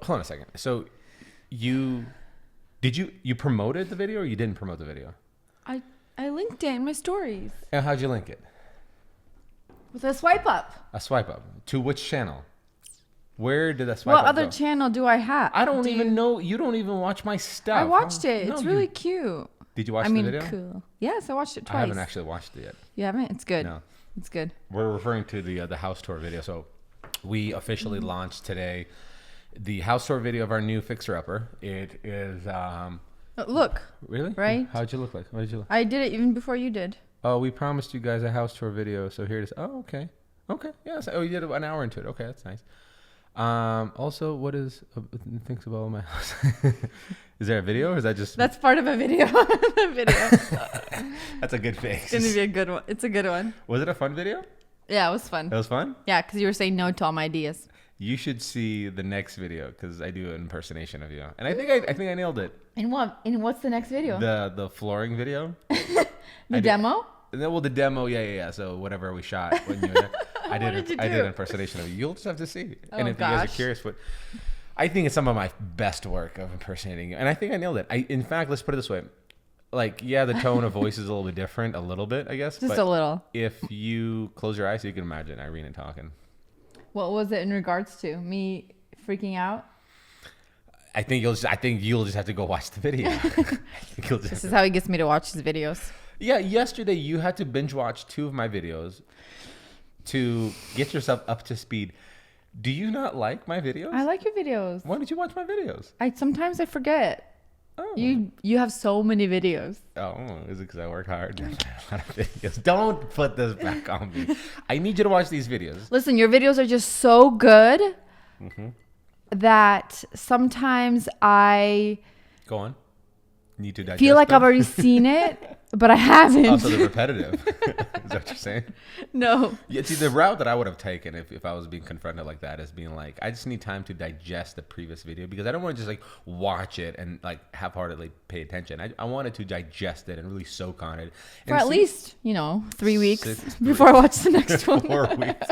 hold on a second. So you promoted the video or you didn't promote the video? I linked it in my stories. And how'd you link it? With a swipe up. A swipe up. To which channel? Where did that swipe up What other go? channel do I have? I don't even know. You don't even watch my stuff. I watched it. No, It's really cute. Did you watch the video? Cool. Yes, I watched it twice. I haven't actually watched it yet. You haven't? It's good. No. It's good. We're referring to the house tour video. So we officially launched today the house tour video of our new fixer-upper. It is... Look. Really? Right? How'd you look like? What did you look? I did it even before you did. Oh, we promised you guys a house tour video, so here it is. Oh, okay. Okay. Yes. Oh, you did an hour into it. Okay, that's nice. Also, what is thinks about my house? Is there a video or is that just... That's part of a video. The video. That's a good face. It's going to be a good one. It's a good one. Was it a fun video? Yeah, it was fun. It was fun? Yeah, because you were saying no to all my ideas. You should see the next video because I do an impersonation of you, and I think I nailed it. And what? And what's the next video? The flooring video. The demo? Well, the demo, yeah. So whatever we shot when you were there, I did an impersonation of you. You'll just have to see. Oh, and if you guys are curious, I think it's some of my best work of impersonating you, and I think I nailed it. In fact, let's put it this way. Like, yeah, the tone of voice is a little bit different, a little bit, I guess. Just a little. If you close your eyes, you can imagine Irina talking. What was it in regards to? Me freaking out? I think you'll just have to go watch the video. This is how he gets me to watch his videos. Yeah, yesterday you had to binge watch 2 of my videos to get yourself up to speed. Do you not like my videos? I like your videos. Why did you watch my videos? Sometimes I forget. Oh. You have so many videos. Oh, is it because I worked hard? A lot of videos. Don't put this back on me. I need you to watch these videos. Listen, your videos are just so good that sometimes I go on. Need to digest feel like them? I've already seen it, but I haven't. Also, they're repetitive. Is that what you're saying? No. Yeah, see, the route that I would have taken if I was being confronted like that is being like, I just need time to digest the previous video because I don't want to just like watch it and like half-heartedly pay attention. I wanted to digest it and really soak on it. For at least, 3 weeks before I watch the next one. 4 weeks.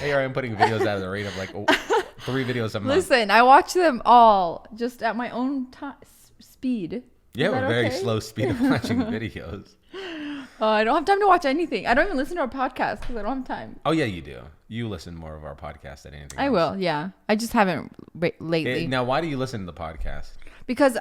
Here I am putting videos out of the rate of like 3 videos a month. Listen, I watch them all just at my own speed. Yeah, we're very slow speed of watching videos. I don't have time to watch anything. I don't even listen to our podcast because I don't have time. Oh, yeah, you do. You listen more of our podcast than anything else. I will, yeah. I just haven't lately. Now, why do you listen to the podcast? Because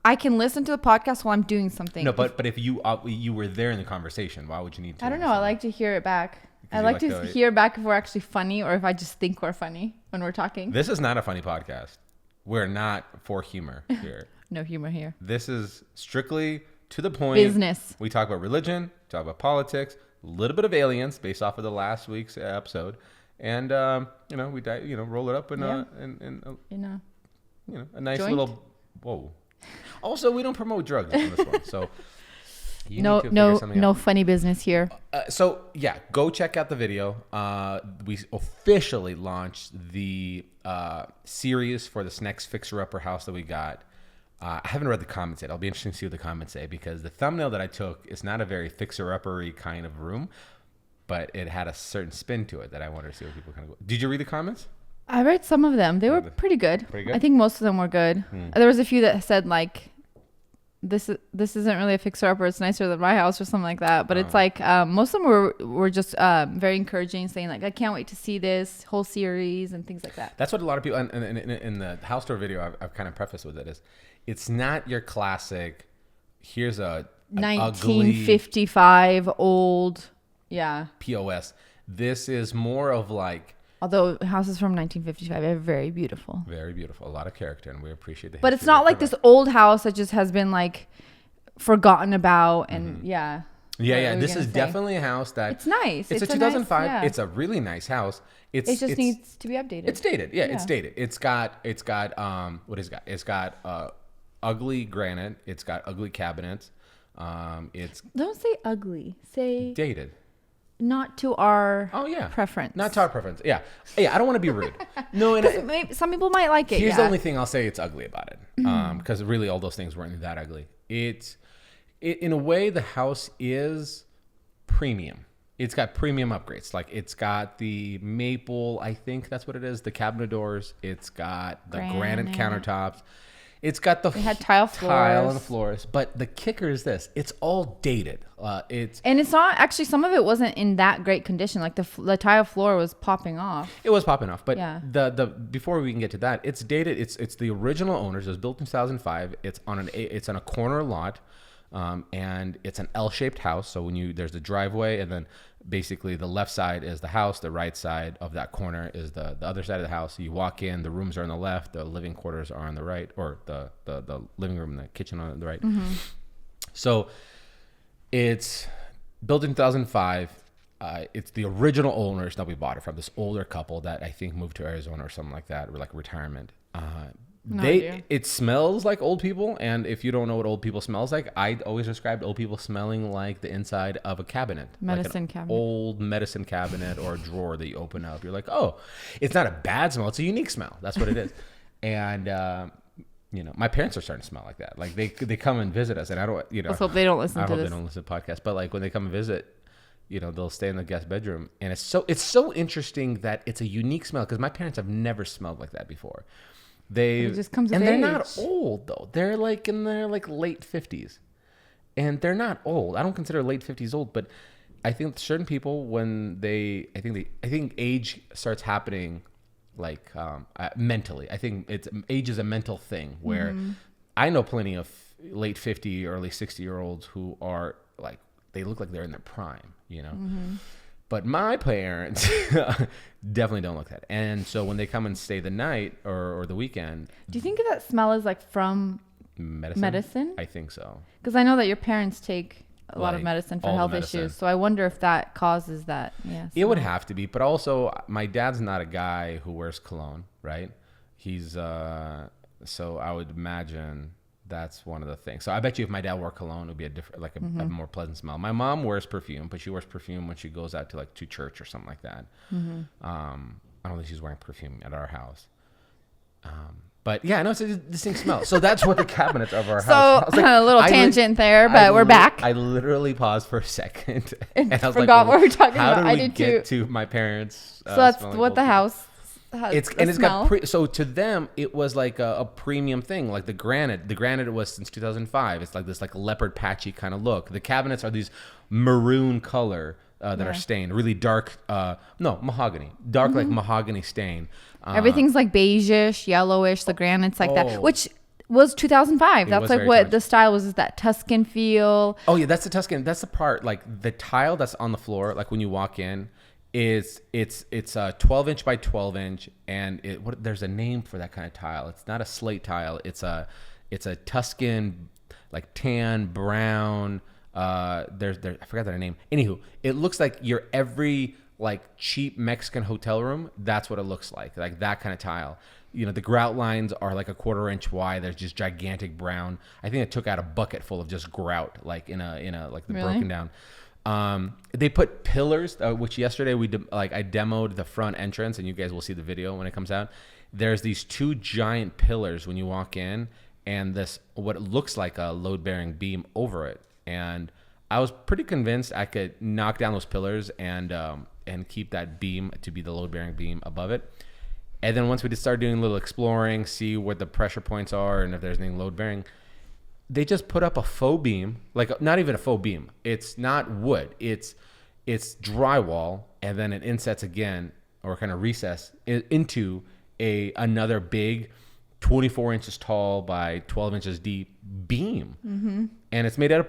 I can listen to the podcast while I'm doing something. No, but if you were there in the conversation, why would you need to? I don't know. I like to hear it back. I like to hear back if we're actually funny or if I just think we're funny when we're talking. This is not a funny podcast. We're not for humor here. No humor here. This is strictly to the point. Business. We talk about religion, talk about politics, a little bit of aliens based off of the last week's episode, and we roll it up in a nice joint? Little. Whoa. Also, we don't promote drugs on this one, so. No funny business here. So yeah, go check out the video. We officially launched the series for this next fixer-upper house that we got. I haven't read the comments yet. I'll be interested to see what the comments say because the thumbnail that I took is not a very fixer-upper-y kind of room, but it had a certain spin to it that I wanted to see what people kind of go. Did you read the comments? I read some of them. They were pretty good. Pretty good? I think most of them were good. There was a few that said like, this isn't really a fixer-upper. It's nicer than my house or something like that. But it's like most of them were just very encouraging, saying like, I can't wait to see this whole series and things like that. That's what a lot of people in the house tour video I've kind of prefaced with it is, it's not your classic. Here's a 1955 ugly, old, yeah. POS. This is more of like. Although houses from 1955 are very beautiful. Very beautiful. A lot of character, and we appreciate the history. But it's not like this old house that just has been like forgotten about and Yeah. This is definitely a house that... It's nice. It's a 2005. Nice, It's a really nice house. It just needs to be updated. It's dated. Yeah, it's dated. It's got what is it got? It's got ugly granite. It's got ugly cabinets. Don't say ugly. Say... Dated. Not to our preference. Not to our preference. Yeah. I don't want to be rude. No, some people might like it. Here's the only thing I'll say it's ugly about it. Because really all those things weren't that ugly. In a way, the house is premium. It's got premium upgrades. Like it's got the maple, I think that's what it is, the cabinet doors. It's got the granite countertops. It's got the tile on the floors. But the kicker is this: it's all dated. And it's not actually. Some of it wasn't in that great condition. Like the tile floor was popping off. It was popping off. But yeah. the before we can get to that, it's dated. It's the original owners. It was built in 2005. It's on a corner lot. And it's an L-shaped house. So there's the driveway, and then basically the left side is the house. The right side of that corner is the other side of the house. So you walk in, the rooms are on the left, the living quarters are on the right, or the living room and the kitchen on the right. Mm-hmm. So it's built in 2005. It's the original owners that we bought it from, this older couple that I think moved to Arizona or something like that, or like retirement. It smells like old people, and if you don't know what old people smells like, I always described old people smelling like the inside of a cabinet, old medicine cabinet or a drawer that you open up. You're like, oh, it's not a bad smell; it's a unique smell. That's what it is. And my parents are starting to smell like that. Like they come and visit us, and I don't, Let's hope they don't listen to this. I hope they don't listen to the podcast. But like when they come and visit, they'll stay in the guest bedroom, and it's so interesting that it's a unique smell because my parents have never smelled like that before. It just comes of age. They're not old though. They're like in their late 50s, and they're not old. I don't consider late 50s old, but I think certain people I think age starts happening like mentally. I think age is a mental thing where I know plenty of late 50, early 60-year-olds who are like they look like they're in their prime, Mm-hmm. But my parents definitely don't look that. And so when they come and stay the night or the weekend. Do you think that smell is like from medicine? I think so. Because I know that your parents take a lot of medicine for health issues. So I wonder if that causes that. Yeah, it would have to be. But also, my dad's not a guy who wears cologne, right? He's, so I would imagine that's one of the things. So I bet you if my dad wore cologne, it would be a more pleasant smell. My mom wears perfume, but she wears perfume when she goes out to church or something like that. Mm-hmm. I don't think she's wearing perfume at our house. But yeah, I know it's a distinct smell. So that's what the cabinets of our house. So a little tangent there, but we're back. I literally paused for a second and I was forgot what we're talking how about. How did we get to my parents? So that's what the house. It's got so to them it was like a premium thing, like the granite was since 2005. It's like this like leopard patchy kind of look. The cabinets are these maroon color that are stained really dark, mahogany, dark like mahogany stain. Everything's like beigeish, yellowish, the granite's like that, which was 2005. That's like what the style was, is that Tuscan feel. Oh yeah, that's the Tuscan. That's the part, like the tile that's on the floor, like when you walk in, it's a 12 inch by 12 inch, and there's a name for that kind of tile. It's not a slate tile. It's a Tuscan, like tan brown. I forgot their name. Anywho, it looks like your every like cheap Mexican hotel room. That's what it looks like that kind of tile. The grout lines are like a 1/4 inch wide. There's just gigantic brown. I think I took out a bucket full of just grout, like in a like the broken down. They put pillars, which yesterday I demoed the front entrance, and you guys will see the video when it comes out. There's these 2 giant pillars when you walk in, and this what looks like a load-bearing beam over it. And I was pretty convinced I could knock down those pillars and keep that beam to be the load-bearing beam above it. And then once we just start doing a little exploring, see what the pressure points are and if there's anything load-bearing, they just put up a faux beam, like not even a faux beam. It's not wood. It's drywall, and then it insets again, or kind of recess into another big 24 inches tall by 12 inches deep beam. Mm-hmm. And it's made out of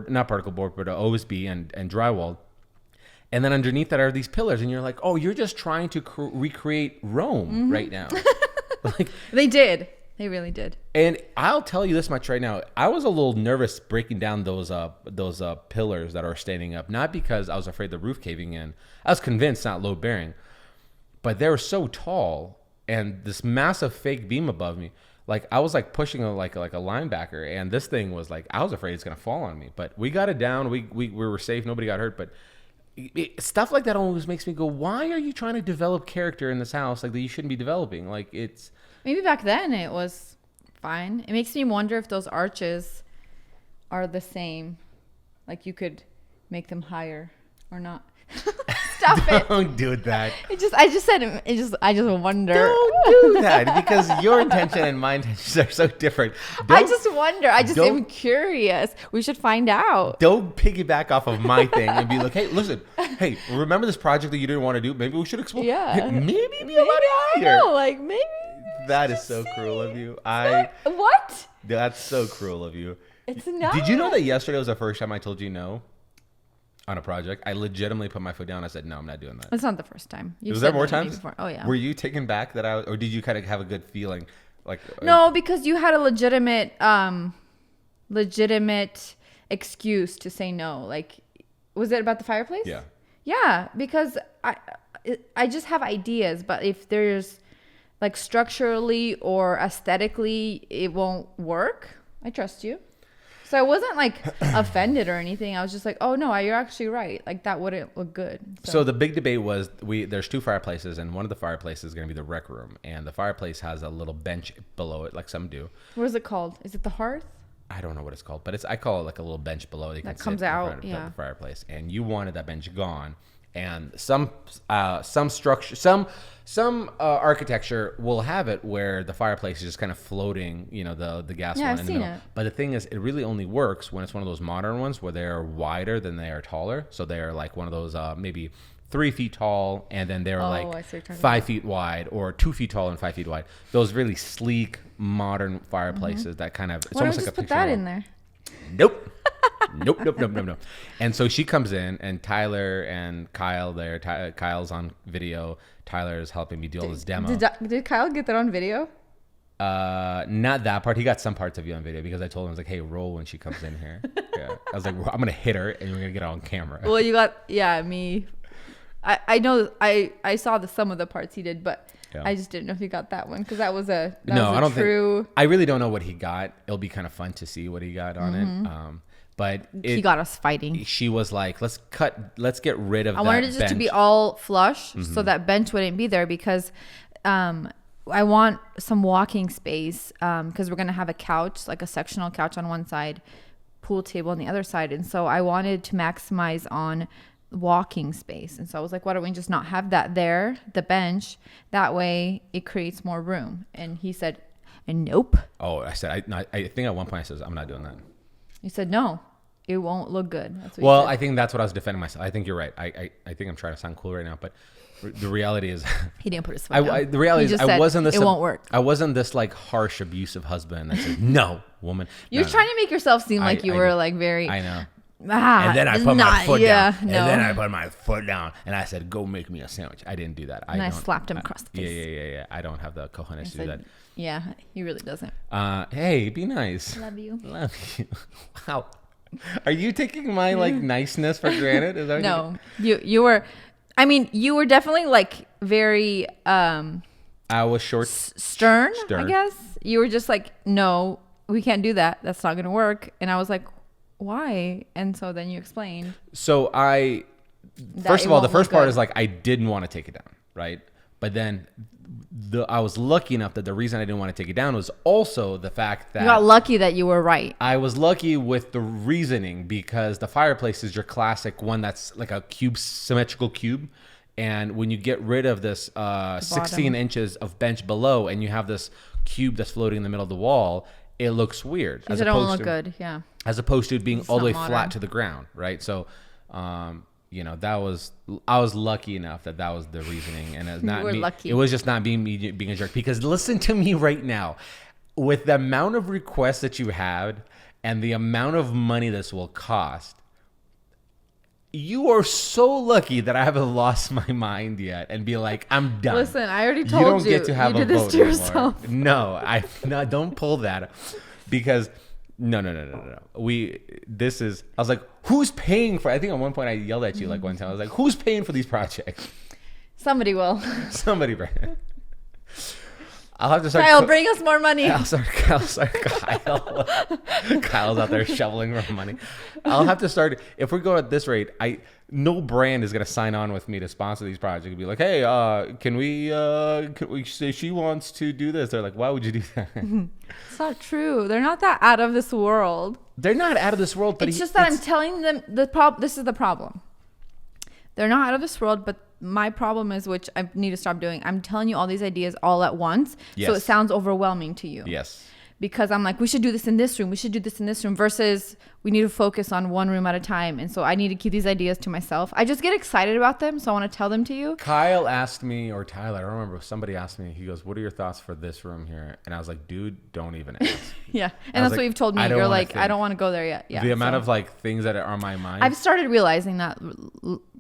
not particle board, but OSB and drywall. And then underneath that are these pillars, and you're like, oh, you're just trying to recreate Rome right now. Like they did. They really did. And I'll tell you this much right now. I was a little nervous breaking down those pillars that are standing up, not because I was afraid the roof caving in. I was convinced not load bearing, but they were so tall and this massive fake beam above me. Like I was like pushing like a linebacker, and this thing was like, I was afraid it's going to fall on me, but we got it down. We were safe. Nobody got hurt, but stuff like that always makes me go, why are you trying to develop character in this house like that you shouldn't be developing? Like it's maybe back then it was fine. It makes me wonder if those arches are the same, like you could make them higher or not. Stop it. Don't do that. I just said I just wonder. Don't do that because your intention and my intentions are so different. I just wonder. I just am curious. We should find out. Don't piggyback off of my thing and be like, hey, listen, hey, remember this project that you didn't want to do? Maybe we should explore. Yeah. Maybe I don't know. Like maybe. That is so cruel of you. What? That's so cruel of you. It's not. Did you know that yesterday was the first time I told you no on a project? I legitimately put my foot down. I said, no, I'm not doing that. It's not the first time. Was there more times? Oh, yeah. Were you taken back that or did you kind of have a good feeling? Like no, because you had a legitimate excuse to say no. Like, was it about the fireplace? Yeah. Yeah, because I just have ideas, but if there's like structurally or aesthetically it won't work, I trust you. So I wasn't like offended or anything. I was just like, oh no, you're actually right. Like that wouldn't look good. So the big debate was there's 2 fireplaces, and one of the fireplaces is going to be the rec room, and the fireplace has a little bench below it, like some do. What is it called? Is it the hearth? I don't know what it's called, but I call it like a little bench below that comes out in front of the fireplace. And you wanted that bench gone, and some structure, some architecture will have it where the fireplace is just kind of floating, the gas one. I've seen it. But the thing is, it really only works when it's one of those modern ones where they're wider than they are taller. So they're like one of those maybe 3 feet tall, and then they're like 5 feet wide, or 2 feet tall and 5 feet wide. Those really sleek modern fireplaces that kind of it's Why almost don't like we a just put that in there? Nope. Nope. And so she comes in, and Tyler and Kyle there. Kyle's on video. Tyler is helping me do all this demo. Did Kyle get that on video? Not that part. He got some parts of you on video because I told him, I was like, hey, roll when she comes in here. Yeah. I was like, I'm going to hit her and we're going to get it on camera. Well, you got, me. I know I saw some of the parts he did, but yeah. I just didn't know if he got that one because that was I don't think. I really don't know what he got. It'll be kind of fun to see what he got on it. But he got us fighting. She was like, let's get rid of that bench. I wanted it just to be all flush so that bench wouldn't be there because I want some walking space because we're going to have a couch, like a sectional couch on one side, pool table on the other side. And so I wanted to maximize on walking space. And so I was like, why don't we just not have that there, the bench? That way it creates more room. And he said, nope. Oh, I said, I think at one point I said, I'm not doing that. You said, no, it won't look good. That's what well, you said. I think that's what I was defending myself. I think you're right. I think I'm trying to sound cool right now, but the reality is he didn't put his foot down. The reality is I wasn't this. It won't work. I wasn't this like harsh, abusive husband that said, no, woman. You're trying to make yourself seem like you were like very. I know. And then I put my foot down. And then I put my foot down and I said, go make me a sandwich. I didn't do that. I slapped him across the face. Yeah. I don't have the cojones to do that. Yeah, he really doesn't. Hey, be nice. Love you. Wow. Are you taking my like niceness for granted? Is that no, you were. I mean, you were definitely like very. I was stern. I guess you were just like, no, we can't do that. That's not going to work. And I was like, why? And so then you explained. So first of all, the first part is like I didn't want to take it down, right? But then I was lucky enough that the reason I didn't want to take it down was also the fact that... You got lucky that you were right. I was lucky with the reasoning because the fireplace is your classic one that's like a symmetrical cube. And when you get rid of this 16 inches of bench below and you have this cube that's floating in the middle of the wall, it looks weird. It don't look good, yeah. As opposed to it being all the way flat to the ground, right? So... I was lucky enough that was the reasoning, and it's not me. Lucky. It was just not being a jerk. Because listen to me right now, with the amount of requests that you had and the amount of money this will cost, you are so lucky that I haven't lost my mind yet and be like, I'm done. Listen, I already told you. You don't get to have a vote anymore. No, don't pull that because. No. I was like, who's paying for? I think at one point I yelled at you like one time. I was like, who's paying for these projects? Somebody will. Somebody. I'll have to start. Kyle, bring us more money. Kyle. Kyle's out there shoveling for money. I'll have to start. If we go at this rate, no brand is gonna sign on with me to sponsor these projects. It'd be like, hey, can we say she wants to do this? They're like, why would you do that? It's not true. They're not that out of this world. They're not out of this world. But it's just that I'm telling them this is the problem. They're not out of this world, but my problem is, which I need to stop doing, I'm telling you all these ideas all at once. Yes. So it sounds overwhelming to you. Yes. Because I'm like, we should do this in this room. We should do this in this room versus we need to focus on one room at a time. And so I need to keep these ideas to myself. I just get excited about them. So I want to tell them to you. Kyle asked me, or Tyler, I don't remember. Somebody asked me, he goes, what are your thoughts for this room here? And I was like, dude, don't even ask. Yeah. And that's what you've told me. You're like, I don't want to go there yet. Yeah. The amount of like things that are on my mind. I've started realizing that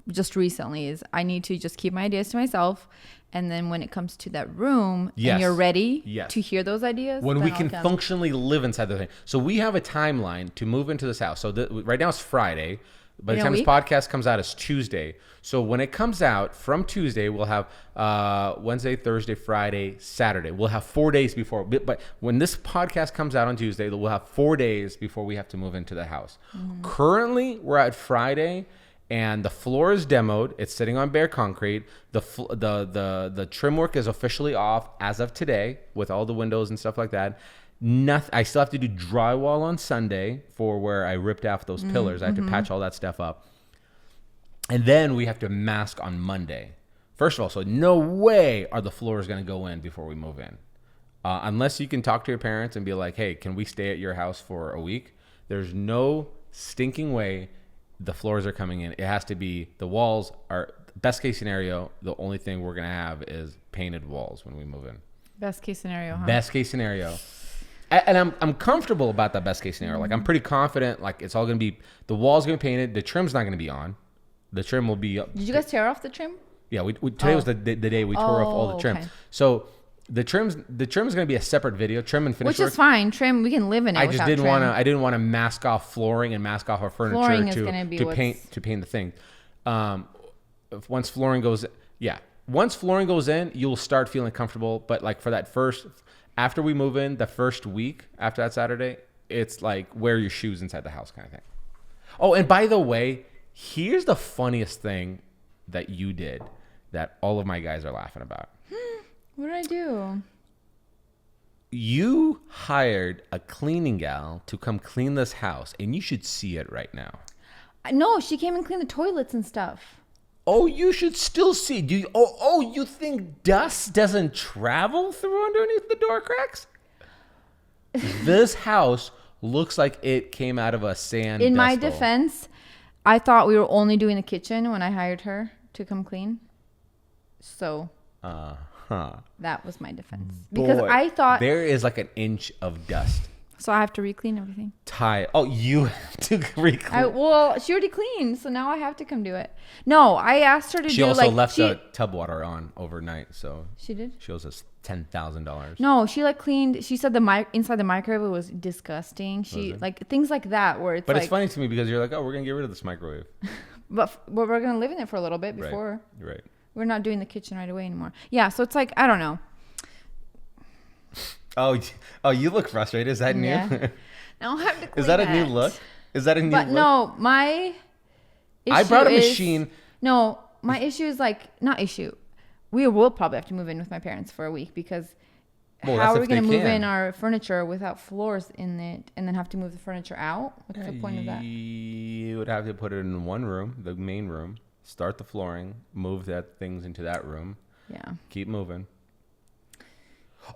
just recently is I need to just keep my ideas to myself. And then when it comes to that room and you're ready to hear those ideas. When we can functionally live inside the thing. So we have a timeline to move into this house. So right now it's Friday. By the time this podcast comes out, it's Tuesday. So when it comes out from Tuesday, we'll have Wednesday, Thursday, Friday, Saturday. We'll have 4 days before. But when this podcast comes out on Tuesday, we'll have 4 days before we have to move into the house. Mm-hmm. Currently, we're at Friday. And the floor is demoed. It's sitting on bare concrete. The trim work is officially off as of today with all the windows and stuff like that. Nothing. I still have to do drywall on Sunday for where I ripped off those pillars. I have to patch all that stuff up. And then we have to mask on Monday. First of all, so no way are the floors going to go in before we move in. Unless you can talk to your parents and be like, hey, can we stay at your house for a week? There's no stinking way the floors are coming in. It has to be, the walls are, best case scenario, the only thing we're going to have is painted walls when we move in. Best case scenario, huh? Best case scenario. And I'm comfortable about that best case scenario. Like, I'm pretty confident, like, it's all going to be, the wall's going to be painted. The trim's not going to be on. The trim will be up. Did you guys tear off the trim? Yeah, today was the day we tore off all the trim. Okay. So the trim's going to be a separate video, trim and finish work. Which is fine. Trim, we can live in it. I didn't want to mask off flooring and mask off our furniture to paint the thing. Once flooring goes in, you'll start feeling comfortable. But like for that after we move in, the first week after that Saturday, it's like wear your shoes inside the house kind of thing. Oh, and by the way, here's the funniest thing that you did that all of my guys are laughing about. What did I do? You hired a cleaning gal to come clean this house, and you should see it right now. No, she came and cleaned the toilets and stuff. Oh, you should still see. Do you? You think dust doesn't travel through underneath the door cracks? This house looks like it came out of a sand. In my defense, I thought we were only doing the kitchen when I hired her to come clean. So. That was my defense. Because I thought there is like an inch of dust. So I have to re-clean everything. You have to re-clean. Well, she already cleaned, so now I have to come do it. No, I asked her to do. She also left the tub water on overnight, so she did. She owes us $10,000. No, she cleaned. She said inside the microwave was disgusting. She things like that where it's. But it's funny to me because you're like, oh, we're gonna get rid of this microwave. but we're gonna live in it for a little bit before. Right. We're not doing the kitchen right away anymore. Yeah, so it's like, I don't know. Oh, you look frustrated. Is that new? Yeah. No, I have to clean Is that a new look? Is that a new look? No, my issue I brought a machine. No, my issue is not issue. We will probably have to move in with my parents for a week because how are we going to move in our furniture without floors in it and then have to move the furniture out? What's the point of that? You would have to put it in one room, the main room. Start the flooring, move things into that room. Yeah. Keep moving.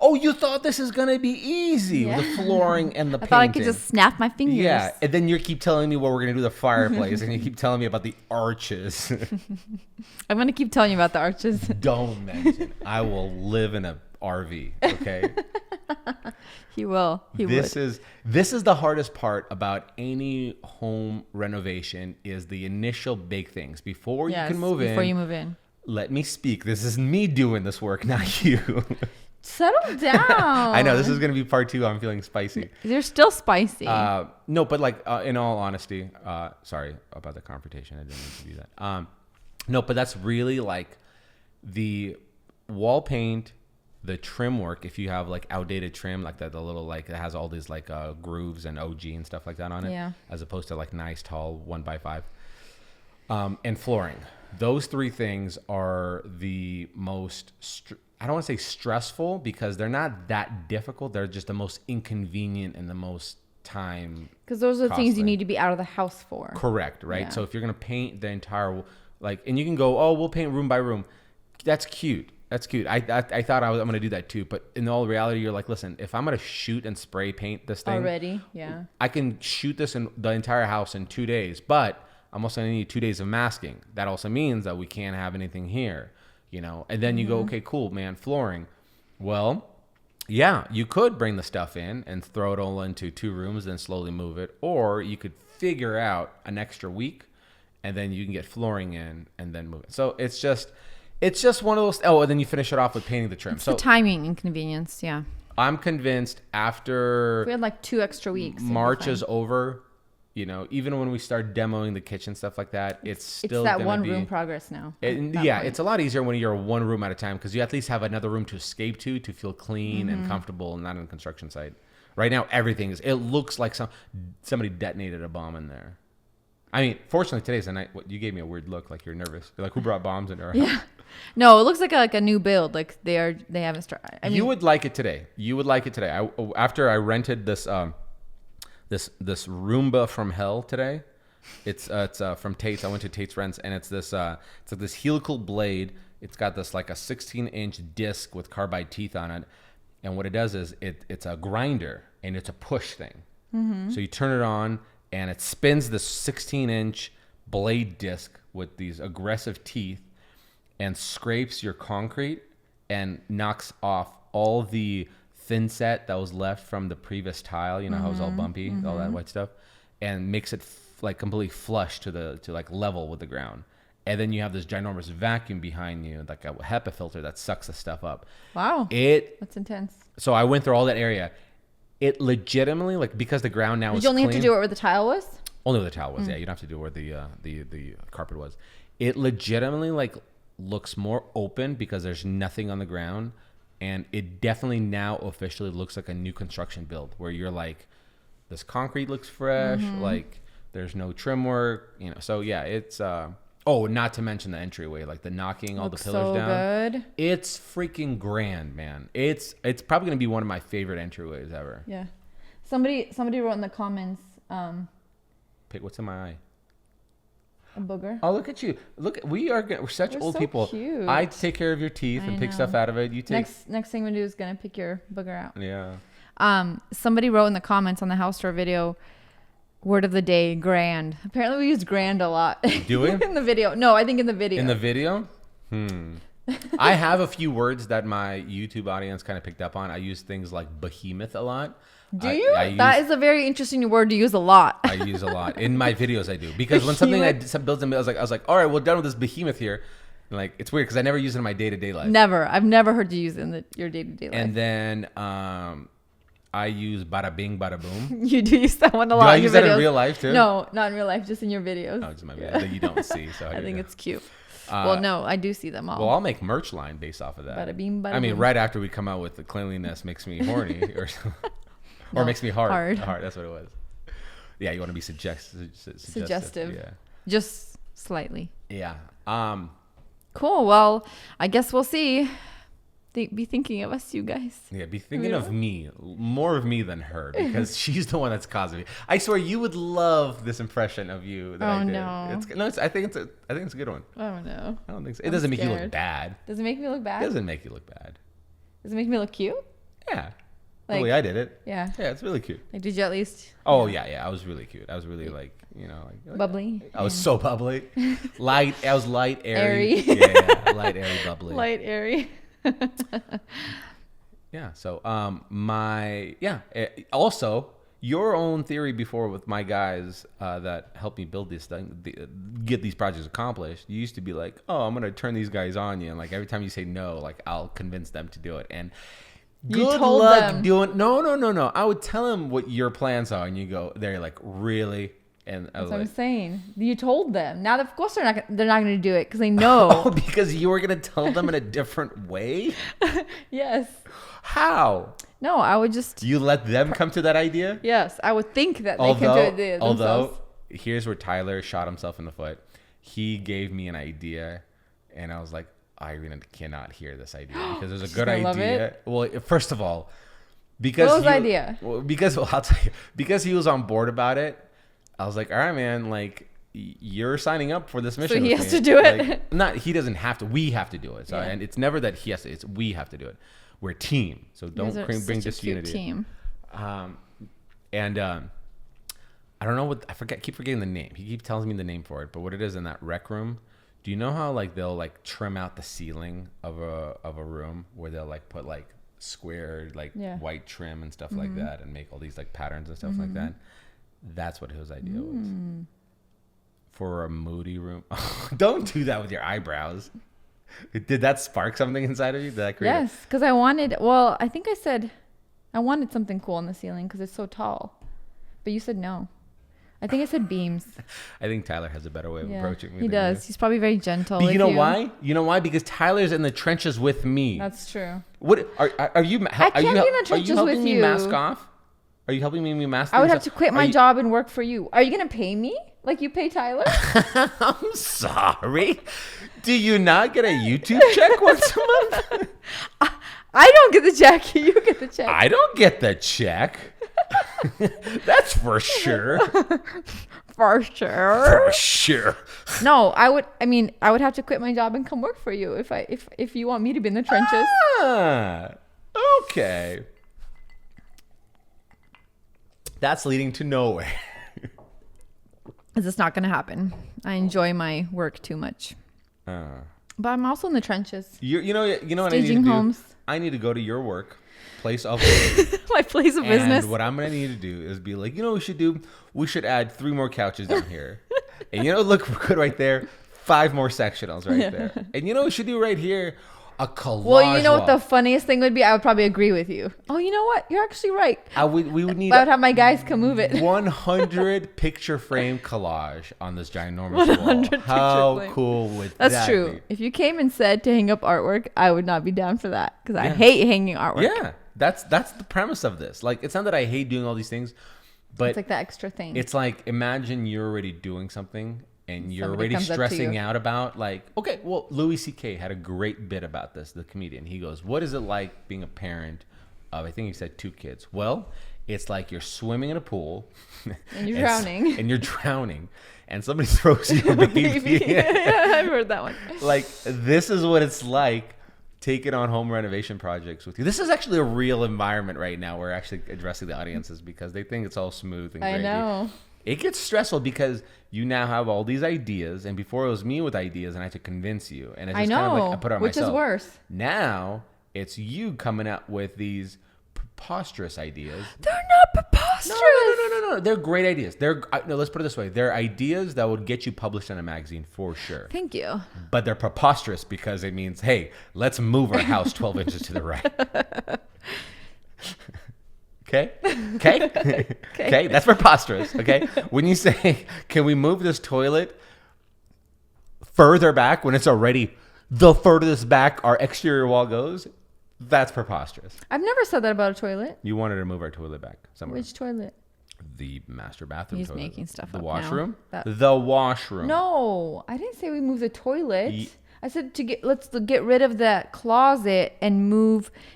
Oh, you thought this is going to be easy with the flooring and the painting. I thought I could just snap my fingers. Yeah, and then you keep telling me what we're going to do the fireplace, and you keep telling me about the arches. I'm going to keep telling you about the arches. Don't mention. I will live in a RV, okay? He will. This is the hardest part about any home renovation is the initial big things. Before you can move in. Before you move in. Let me speak. This is me doing this work, not you. Settle down. I know this is going to be part 2. I'm feeling spicy. You're still spicy. No, but in all honesty, sorry about the confrontation. I didn't mean to do that. No, but that's really like the wall paint, the trim work. If you have like outdated trim, like the little it has all these grooves and OG and stuff like that on it, as opposed to like nice tall 1x5, and flooring. Those 3 things are the most. I don't want to say stressful because they're not that difficult. They're just the most inconvenient and the most time. Because those are the things you need to be out of the house for. Correct, right? Yeah. So if you're going to paint the entire Like, and you can go, oh, we'll paint room by room. That's cute. That's cute. I thought I'm going to do that too. But in all reality, you're like, listen, if I'm going to shoot and spray paint this thing. Already, yeah. I can shoot this in the entire house in 2 days. But I'm also going to need 2 days of masking. That also means that we can't have anything here, you know. And then you go, okay, cool, man, flooring. Well, yeah, you could bring the stuff in and throw it all into 2 rooms, then slowly move it. Or you could figure out an extra week, and then you can get flooring in and then move it. So it's just one of those. Oh, and then you finish it off with painting the trim. It's the timing inconvenience, yeah. I'm convinced after We had like 2 extra weeks. March is over, you know, even when we start demoing the kitchen, stuff like that, it's still that gonna one be, room progress now. Yeah, it's a lot easier when you're 1 room at a time because you at least have another room to escape to feel clean and comfortable and not on a construction site. Right now, it looks like somebody detonated a bomb in there. I mean, fortunately, today's the night. You gave me a weird look, like you're nervous. You're like, who brought bombs in our house? Yeah. No, it looks like a new build. Like they haven't started. I mean, you would like it today. After I rented this this Roomba from hell today. It's from Tate's. I went to Tate's Rents, and it's like this helical blade. It's got this like a 16-inch disc with carbide teeth on it, and what it does is it's a grinder and it's a push thing. Mm-hmm. So you turn it on, and it spins this 16-inch blade disc with these aggressive teeth, and scrapes your concrete and knocks off all the thin set that was left from the previous tile. You know how it was all bumpy, all that white stuff, and makes it like completely flush to like level with the ground. And then you have this ginormous vacuum behind you, like a HEPA filter that sucks the stuff up. Wow, that's intense. So I went through all that area. It legitimately, like, because the ground now is Did you only clean, have to do it where the tile was? only where the tile was. Yeah, you don't have to do it where the carpet was. It legitimately like looks more open because there's nothing on the ground, and it definitely now officially looks like a new construction build where you're like, this concrete looks fresh, like there's no trim work, you know. So yeah, it's oh, not to mention the entryway, like the knocking all the pillars down. Good. It's freaking grand, man. It's probably gonna be one of my favorite entryways ever. Yeah. Somebody wrote in the comments, What's in my eye? a booger. Oh, look at you! We're such old so people. cute. I take care of your teeth and pick stuff out of it. You take Next thing we do is gonna pick your booger out. Yeah. Somebody wrote in the comments on the house tour video, word of the day, grand. Apparently we use grand a lot. Do we? In the video. No, I think in the video. In the video? I have a few words that my YouTube audience kind of picked up on. I use things like behemoth a lot. Do you? That is a very interesting word to use a lot. I use a lot. In my videos I do. Because when something builds in, I was like, all right, we're done with this behemoth here. And like, it's weird because I never use it in my day-to-day life. Never. I've never heard you use it in your day-to-day life. And then I use bada bing, bada boom. You do use that one a lot. Do I use that in real life too? No, not in real life, just in your videos. Oh, just my videos that you don't see. So I think it's cute. Well, no, I do see them all. Well, I'll make merch line based off of that. Bada bing, bada I mean, boom. right after we come out with the cleanliness makes me horny or makes me hard. Hard, that's what it was. Yeah, you want to be suggestive. Yeah. Just slightly. Yeah. Cool. Well, I guess we'll see. Be thinking of us, you guys. Yeah, be thinking of me, more of me than her, because she's the one that's causing me. I swear, you would love this impression of you that I did. No. I think it's a good one. Oh no. I don't think so. It doesn't make you look bad. Does it make me look bad? It doesn't make you look bad. Does it make me look cute? Yeah. Like, the way I did it. Yeah. Yeah, it's really cute. Like, did you at least? Oh yeah. I was really cute. I was really like, bubbly. I was so bubbly. Light. I was light, airy. Airy. Yeah. Light, airy, bubbly. Light, airy. Yeah. So also your own theory before with my guys that helped me build this thing, get these projects accomplished. You used to be like, oh, I'm gonna turn these guys on you, and like every time you say no, like I'll convince them to do it. And good luck doing. No. I would tell them what your plans are, and you go, they're like, really? And that's what I'm saying. You told them. Now, of course, they're not going to do it because they know. Oh, because you were going to tell them in a different way? Yes. How? No, I would just. You let them come to that idea? Yes, I would think that they can do it themselves. Although, here's where Tyler shot himself in the foot. He gave me an idea, and I was like, Irina cannot hear this idea because there's a good idea. Well, first of all, because what was the idea? I'll tell you, because he was on board about it. I was like, all right, man, like, you're signing up for this mission. So he with has me. to do it? Like, not he doesn't have to. We have to do it. So Yeah. and it's never that he has to. It's we have to do it. We're a team. So don't bring Such a disunity. cute team. And I don't know what keep forgetting the name. He keeps telling me the name for it, but what it is in that rec room. Do you know how like they'll like trim out the ceiling of a room where they'll like put like squared like white trim and stuff like that and make all these like patterns and stuff like that? That's what his idea was for a moody room. Don't do that with your eyebrows. Did that spark something inside of you? Did that create? Yes, because I think I said I wanted something cool on the ceiling because it's so tall, but you said no. I think I said beams. I think Tyler has a better way of approaching me. He does. He's probably very gentle. But with you know why? You know why? Because Tyler's in the trenches with me. That's true. What are you? I can't be in the trenches are you helping with me you. mask off? Are you helping me mask? I would have to quit my job and work for you. Are you gonna pay me like you pay Tyler? I'm sorry. Do you not get a YouTube check once a month? I don't get the check. You get the check. I don't get the check. That's for sure. For sure. For sure. No, I would have to quit my job and come work for you if you want me to be in the trenches. Ah, okay. That's leading to nowhere. Is this not going to happen? I enjoy my work too much. But I'm also in the trenches. You know what I need to Staging do? homes. I need to go to your work place of My place of business. And what I'm gonna need to do is be like, you know what we should do? We should add 3 more couches down here. And you know, look good right there. 5 more sectionals right there. And you know what we should do right here? A collage. Well, you know what wall. the funniest thing would be? I would probably agree with you. Oh, you know what? You're actually right. We would need I would have my guys come move it. 100 picture frame collage on this ginormous 100 wall. picture How frame. cool would That's that true. be? If you came and said to hang up artwork, I would not be down for that because I hate hanging artwork. Yeah, that's the premise of this. Like, it's not that I hate doing all these things, but It's like that extra thing. it's like, imagine you're already doing something and you're Somebody already comes up to stressing you. out about, like, okay, well, Louis C.K. had a great bit about this, the comedian. He goes, what is it like being a parent of, I think he said 2 kids? Well, it's like you're swimming in a pool. And you're drowning. And you're drowning. And somebody throws you a baby. Yeah, I've heard that one. Like, this is what it's like taking on home renovation projects with you. This is actually a real environment right now. We're actually addressing the audiences because they think it's all smooth and I gravy. know. It gets stressful because you now have all these ideas, and before it was me with ideas, and I had to convince you. And it's I just kind of know, like I put it on which myself. is worse. Now it's you coming out with these preposterous ideas. They're not preposterous. No. They're great ideas. No, let's put it this way. They're ideas that would get you published in a magazine for sure. Thank you. But they're preposterous because it means, hey, let's move our house 12 inches to the right. Okay? Okay? That's preposterous. Okay? When you say, can we move this toilet further back when it's already the furthest back our exterior wall goes, that's preposterous. I've never said that about a toilet. You wanted to move our toilet back somewhere. Which toilet? The master bathroom He's toilet. making stuff the up washroom? now. The washroom. No, I didn't say we move the toilet. I said let's get rid of that closet and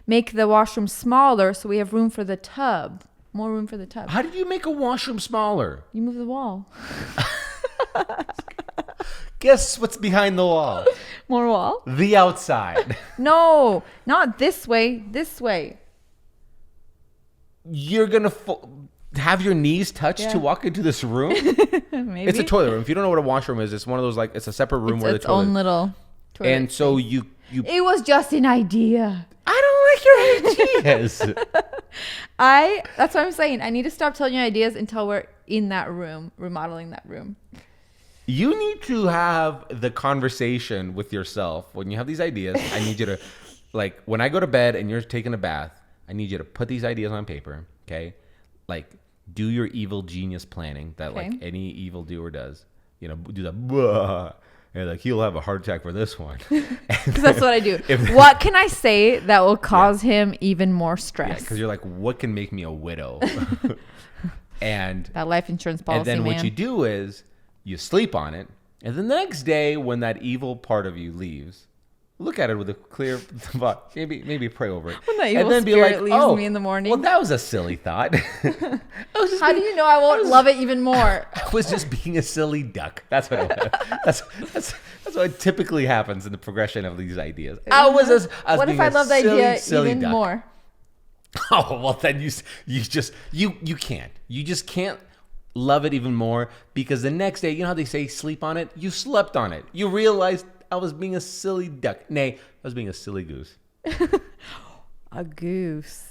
make the washroom smaller so we have room for the tub. More room for the tub. How did you make a washroom smaller? You move the wall. Guess what's behind the wall? More wall? The outside. No, not this way. This way. You're going to have your knees touch to walk into this room? Maybe. It's a toilet room. If you don't know what a washroom is, it's one of those, like, it's a separate room where It's the toilet. own little toilet. And so you. It was just an idea. I don't like your ideas. That's what I'm saying. I need to stop telling you ideas until we're in that room, remodeling that room. You need to have the conversation with yourself when you have these ideas. I need you to, like, when I go to bed and you're taking a bath, I need you to put these ideas on paper, okay? Like, do your evil genius planning that, like, any evildoer does. You know, do the, and like, he'll have a heart attack for this one. Because that's what I do. What can I say that will cause him even more stress? Because you're like, what can make me a widow? And that life insurance policy, and then man. what you do is you sleep on it, and then the next day when that evil part of you leaves, look at it with a clear thought. Maybe pray over it. When that evil spirit leaves me in the morning. Well, that was a silly thought. How do you know I won't love it even more? I was just being a silly duck. That's what it was. That's what typically happens in the progression of these ideas. What if I love the idea even duck. more? Oh, well, then you can't. You just can't love it even more, because the next day, you know how they say sleep on it? You slept on it. You realized I was being a silly duck. Nay, I was being a silly goose. A goose.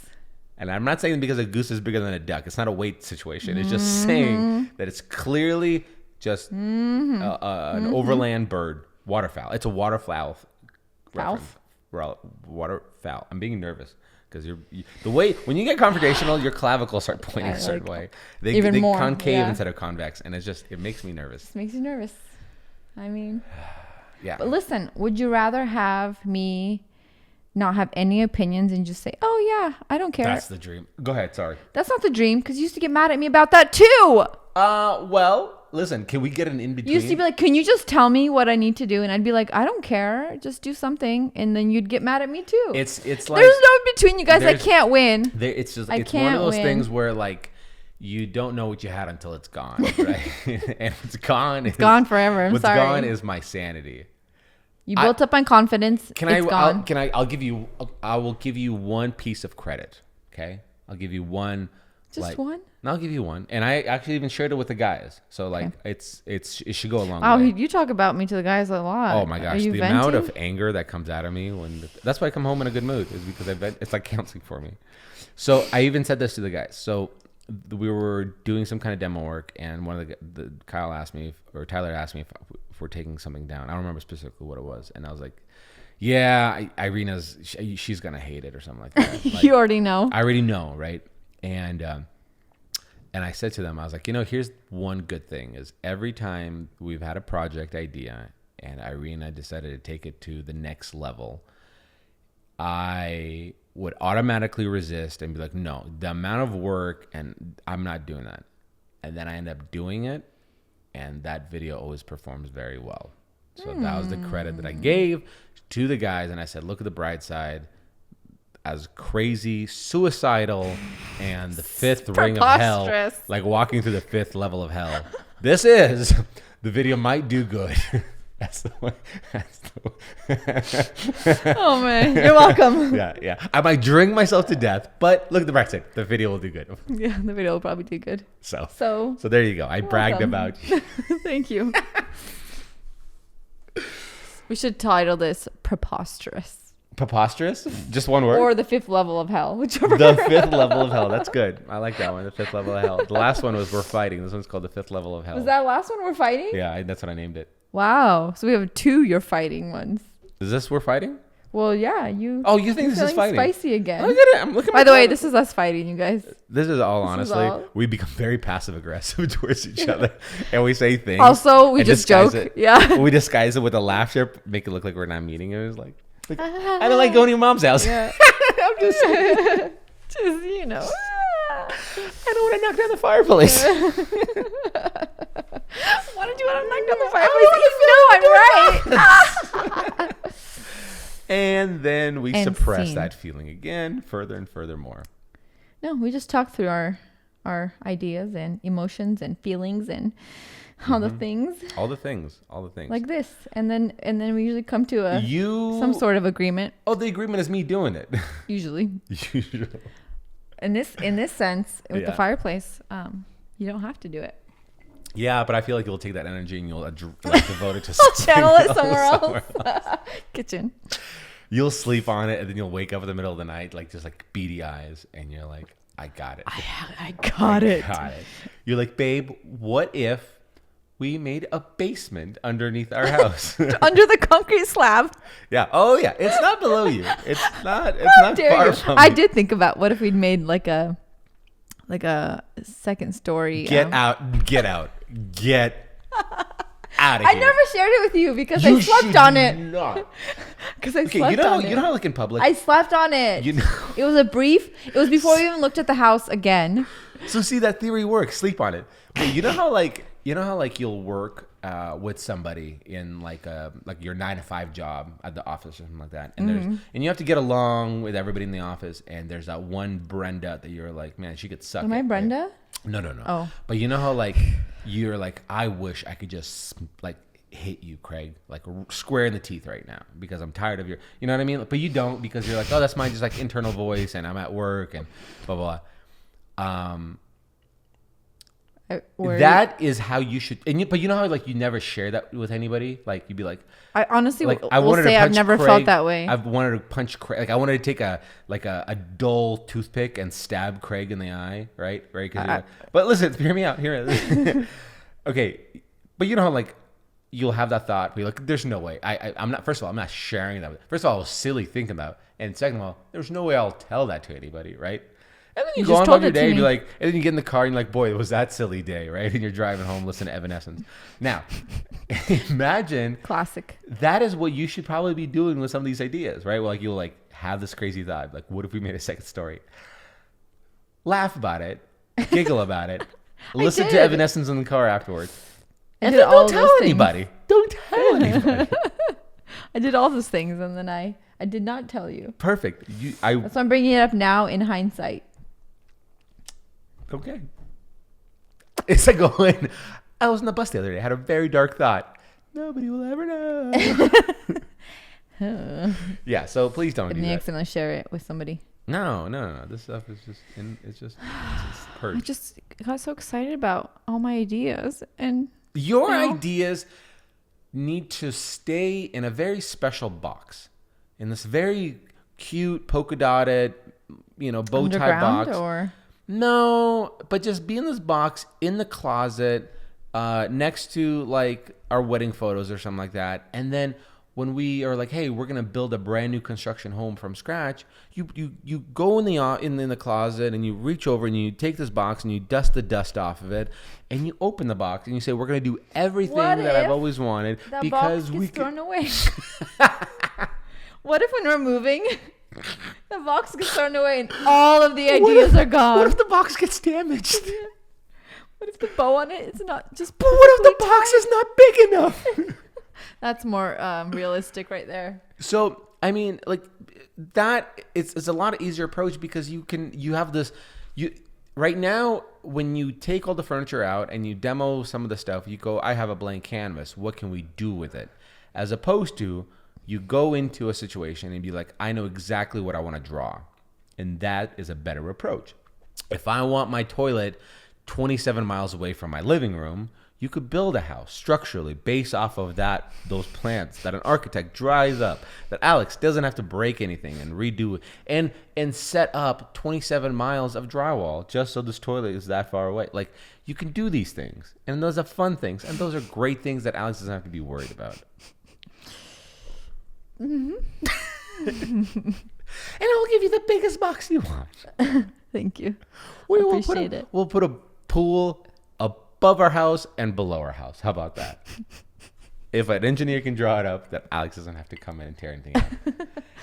And I'm not saying because a goose is bigger than a duck. It's not a weight situation. It's just saying that it's clearly just an overland bird, waterfowl. It's a waterfowl reference. Waterfowl. I'm being nervous. Because the way when you get confrontational, your clavicles start pointing a certain way. They more, concave instead of convex, and it makes me nervous. It makes you nervous. I mean, yeah. But listen, would you rather have me not have any opinions and just say, "Oh yeah, I don't care"? That's the dream. Go ahead. Sorry. That's not the dream, because you used to get mad at me about that too. Well, listen. Can we get an in between? You used to be like, "Can you just tell me what I need to do?" And I'd be like, "I don't care. Just do something." And then you'd get mad at me too. It's like there's no in between, you guys. I can't win. It's one of those things where like you don't know what you had until it's gone, right? And it's gone. It's gone forever. I'm sorry. What's gone is my sanity. You built up on confidence. Gone. I will give you one piece of credit. Okay, I'll give you one. Just one? And I'll give you one. And I actually even shared it with the guys. So like it should go a long way. way. You talk about me to the guys a lot. Oh my gosh. The amount of anger that comes out of me that's why I come home in a good mood, is because it's like counseling for me. So I even said this to the guys. So we were doing some kind of demo work, and one of the Tyler asked me if we're taking something down. I don't remember specifically what it was. And I was like, yeah, Irina's, she's going to hate it or something like that. Like, you already know. I already know. Right. And I said to them, I was like, here's one good thing is every time we've had a project idea and Irina decided to take it to the next level, I would automatically resist and be like, no, the amount of work, and I'm not doing that. And then I end up doing it, and that video always performs very well. So that was the credit that I gave to the guys, and I said, look at the bright side. As crazy, suicidal, and the fifth ring of hell, like walking through the fifth level of hell. The video might do good. That's the way. Oh man, you're welcome. Yeah. I might drink myself to death, but look at the bright side. The video will do good. Yeah, the video will probably do good. So there you go. I bragged about you. Thank you. We should title this Preposterous. Preposterous? Just one word? Or the fifth level of hell, whichever. The fifth level of hell. That's good. I like that one. The fifth level of hell. The last one was We're Fighting. This one's called The Fifth Level of Hell. Was that last one We're Fighting? Yeah, that's what I named it. Wow. So we have 2 You're Fighting ones. Is this We're Fighting? Well, yeah. You think this is fighting? Spicy again. Look at it. I'm looking. By the way, this is us fighting, you guys. This is all honestly. We become very passive aggressive towards each other, and we say things. Also, we just joke. Yeah. We disguise it with a laughter, make it look like we're not meaning it. It was like I don't like going to your mom's house. Yeah. I'm just I don't want to knock down the fireplace. Why did you want to knock down the fireplace? You know I'm right. And then we suppress that feeling again, further and furthermore. No, we just talk through our ideas and emotions and feelings and all the things. All the things. Like this. And then we usually come to some sort of agreement. Oh, the agreement is me doing it. Usually. In this sense, with the fireplace, you don't have to do it. Yeah, but I feel like you'll take that energy and you'll devote it to something. Channel it somewhere else. Kitchen. You'll sleep on it, and then you'll wake up in the middle of the night, just beady eyes, and you're like, I got it. I got it. You're like, babe, what if we made a basement underneath our house? Under the concrete slab. Yeah. Oh, yeah. It's not below you. It's not far from I you. did think about what if we'd made like a second story. Get out. Get out of here. I never shared it with you because I slept on it. Because I slept on it. You know how in public. I slept on it. It was it was before we even looked at the house again. So see, that theory works. Sleep on it. But you know how you'll work with somebody in like your 9 to 5 job at the office or something like that, and and you have to get along with everybody in the office, and there's that one Brenda that you're like, man, she could suck. Am I Brenda? Right? No. Oh. But you know how like you're like, I wish I could just like hit you, Craig, like square in the teeth right now because I'm tired of your, you know what I mean? But you don't, because you're like, oh, that's my just like internal voice, and I'm at work and blah blah. That is how you should, but you know how like you never share that with anybody. Like you'd be like, I honestly like I will say I've never felt that way. I've wanted to punch Craig. Like I wanted to take a dull toothpick and stab Craig in the eye, right? But listen, hear me out. Okay, but you know how like you'll have that thought. Be like, there's no way. I'm not. First of all, I'm not sharing that. First of all, I was silly thinking that, and second of all, there's no way I'll tell that to anybody, right? And then you go on about your day and you're like, and then you get in the car and you're like, boy, it was that silly day, right? And you're driving home listening to Evanescence. Now, imagine. Classic. That is what you should probably be doing with some of these ideas, right? Well, like you'll like have this crazy thought. Like, what if we made a second story? Laugh about it. Giggle about it. Listen to Evanescence in the car afterwards. And then don't tell anybody. Don't tell anybody. I did all those things and then I did not tell you. Perfect. That's why I'm bringing it up now in hindsight. Okay. It's like going, I was on the bus the other day. I had a very dark thought. Nobody will ever know. Yeah, so please don't do that. Accidentally share it with somebody. No. This stuff is just, it's just purge. I just got so excited about all my ideas. And your ideas need to stay in a very special box. In this very cute, polka dotted, bow tie box. Or? No, but just be in this box in the closet, next to like our wedding photos or something like that. And then when we are like, hey, we're gonna build a brand new construction home from scratch, you go in the closet and you reach over and you take this box and you dust the dust off of it, and you open the box and you say, we're gonna do everything that I've always wanted because we can thrown away. What if when we're moving, the box gets thrown away and all of the ideas are gone? What if the box gets damaged? What if the bow on it is not just? But what if the box is not big enough? That's more realistic right there. So I mean, like that, it's a lot easier approach because you have this. Right now, when you take all the furniture out and you demo some of the stuff, you go, I have a blank canvas. What can we do with it? As opposed to, you go into a situation and be like, I know exactly what I want to draw. And that is a better approach. If I want my toilet 27 miles away from my living room, you could build a house structurally based off of those plants that an architect dries up, that Alex doesn't have to break anything and redo it, and set up 27 miles of drywall just so this toilet is that far away. Like, you can do these things, and those are fun things, and those are great things that Alex doesn't have to be worried about. Mm-hmm. And I'll give you the biggest box you want. Thank you. Appreciate it. We'll put a pool above our house and below our house. How about that? If an engineer can draw it up, that Alex doesn't have to come in and tear anything out.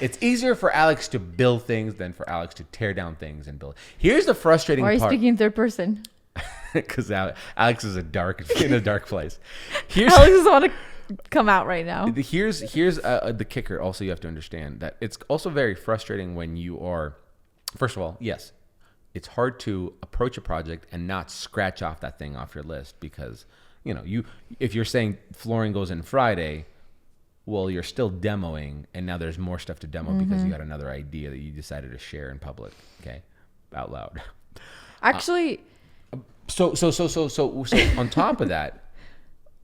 It's easier for Alex to build things than for Alex to tear down things and build. Here's the frustrating part. Why are you speaking in third person? Because Alex is in a dark place. Alex doesn't want to come out right now. Here's the kicker. Also, you have to understand that it's also very frustrating when you are, first of all, yes, it's hard to approach a project and not scratch off that thing off your list because, if you're saying flooring goes in Friday, well, you're still demoing, and now there's more stuff to demo because you had another idea that you decided to share in public, okay, out loud. Actually, so on top of that,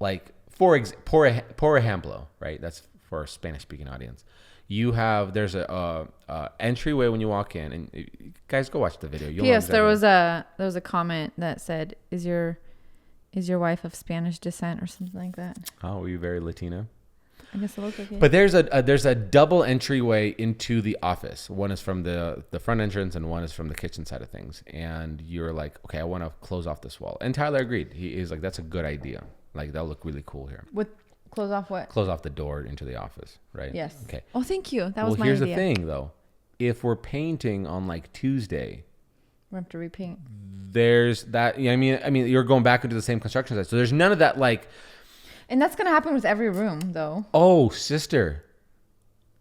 like, por ejemplo, right? That's for a Spanish-speaking audience. There's a entryway when you walk in, and guys, go watch the video. Yes, there was a comment that said, "Is your wife of Spanish descent?" or something like that. Oh, were you very Latino? I guess it looks like it. But there's a double entryway into the office. One is from the front entrance, and one is from the kitchen side of things. And you're like, okay, I want to close off this wall. And Tyler agreed. He's like, that's a good idea. Like, that'll look really cool here. Close off what? Close off the door into the office, right? Yes. Okay. Oh, thank you. That was my idea. Well, here's the thing, though. If we're painting on like Tuesday, we have to repaint. There's that. I mean, you're going back into the same construction site, so there's none of that. Like, And that's gonna happen with every room, though. Oh, sister.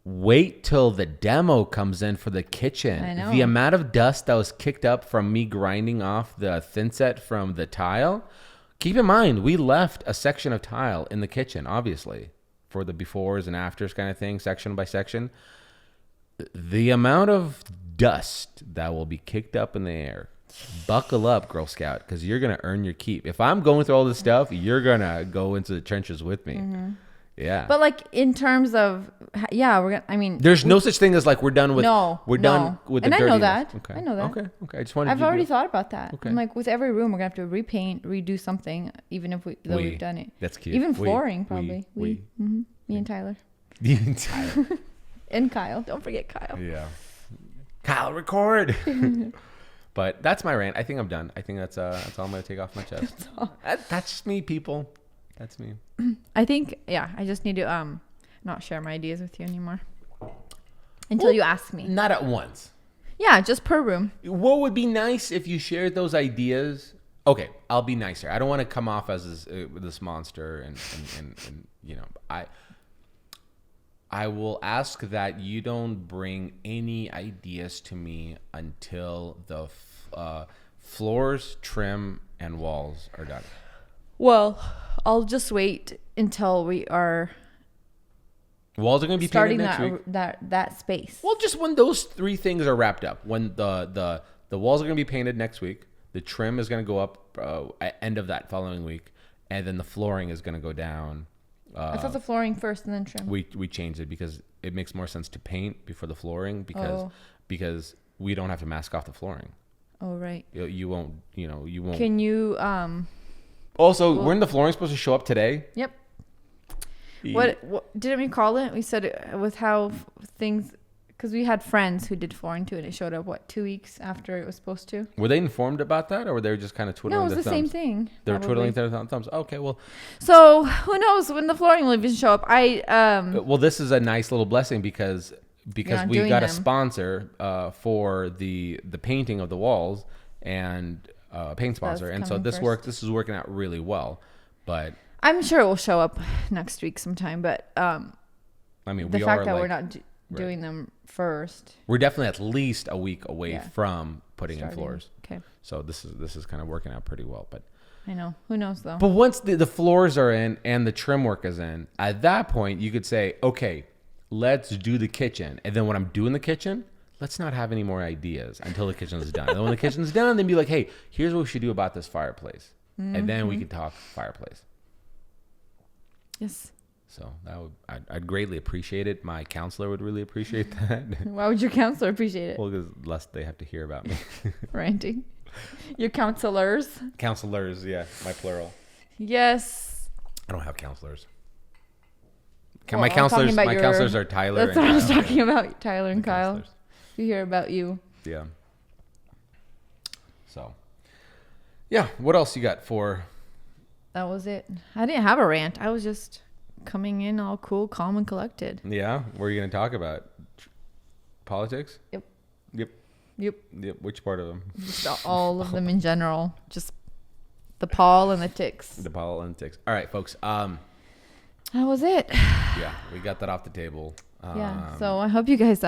Wait till the demo comes in for the kitchen. I know. The amount of dust that was kicked up from me grinding off the thin set from the tile. Keep in mind, we left a section of tile in the kitchen, obviously, for the befores and afters kind of thing, section by section. The amount of dust that will be kicked up in the air. Buckle up, Girl Scout, because you're going to earn your keep. If I'm going through all this stuff, you're going to go into the trenches with me. Mm-hmm. Yeah. But like in terms of, yeah, we're gonna. I mean, There's no such thing as like we're done with. No, we're done with the and I know dirtiness. that. Okay. I know that. Okay. I just wanted. I've already thought about that. Okay. I'm like, with every room, we're gonna have to repaint, redo something, even if we've done it. That's cute. Even flooring, probably. We. Mm-hmm. Me and Tyler. The entire. And Kyle. Don't forget Kyle. Yeah. Kyle, record. But that's my rant. I think I'm done. I think that's all I'm gonna take off my chest. That's just me, people. That's me. I think, yeah, I just need to not share my ideas with you anymore until you ask me. Not at once. Yeah, just per room. What would be nice if you shared those ideas? Okay, I'll be nicer. I don't want to come off as this monster, and you know, I will ask that you don't bring any ideas to me until the floors, trim, and walls are done. Well, I'll just wait until we are Walls are going to be starting painted next week. that space. Well, just when those three things are wrapped up, when the walls are going to be painted next week, the trim is going to go up at end of that following week, and then the flooring is going to go down. I thought the flooring first and then trim. We changed it because it makes more sense to paint before the flooring because we don't have to mask off the flooring. Oh, right. You won't. Can you Also, weren't the flooring supposed to show up today? Yep. What didn't we call it? We said it with how things, because we had friends who did flooring too, and it showed up 2 weeks after it was supposed to. Were they informed about that, or were they just kind of twiddling? No, it was their the thumbs? same thing. They were probably. twiddling their thumbs. Okay, well. So who knows when the flooring will even show up? Well, this is a nice little blessing because we got a sponsor for the painting of the walls and paint sponsor, and so this is working out really well. But I'm sure it will show up next week sometime. But I mean, the fact that we're not doing them first, we're definitely at least a week away from putting in floors. Okay. So this is kind of working out pretty well, but. I know. Who knows though? But once the floors are in and the trim work is in, at that point you could say, okay, let's do the kitchen. And then when I'm doing the kitchen, let's not have any more ideas until the kitchen's done. And then when the kitchen's done, then be like, hey, here's what we should do about this fireplace. Mm-hmm. And then we can talk fireplace. Yes. So I'd greatly appreciate it. My counselor would really appreciate that. Why would your counselor appreciate it? Well, because less they have to hear about me. Ranting. Your counselors. Counselors, yeah, my plural. Yes. I don't have counselors. My counselors are Tyler. That's what I was talking about. Tyler and Kyle. We hear about you. Yeah. So, yeah. What else you got for? That was it. I didn't have a rant. I was just coming in all cool, calm, and collected. Yeah. What are you going to talk about? Politics? Yep. Which part of them? Just all of them in general. Just the Paul and the ticks. The Paul and the ticks. All right, folks. That was it. Yeah, we got that off the table. Yeah. So I hope you guys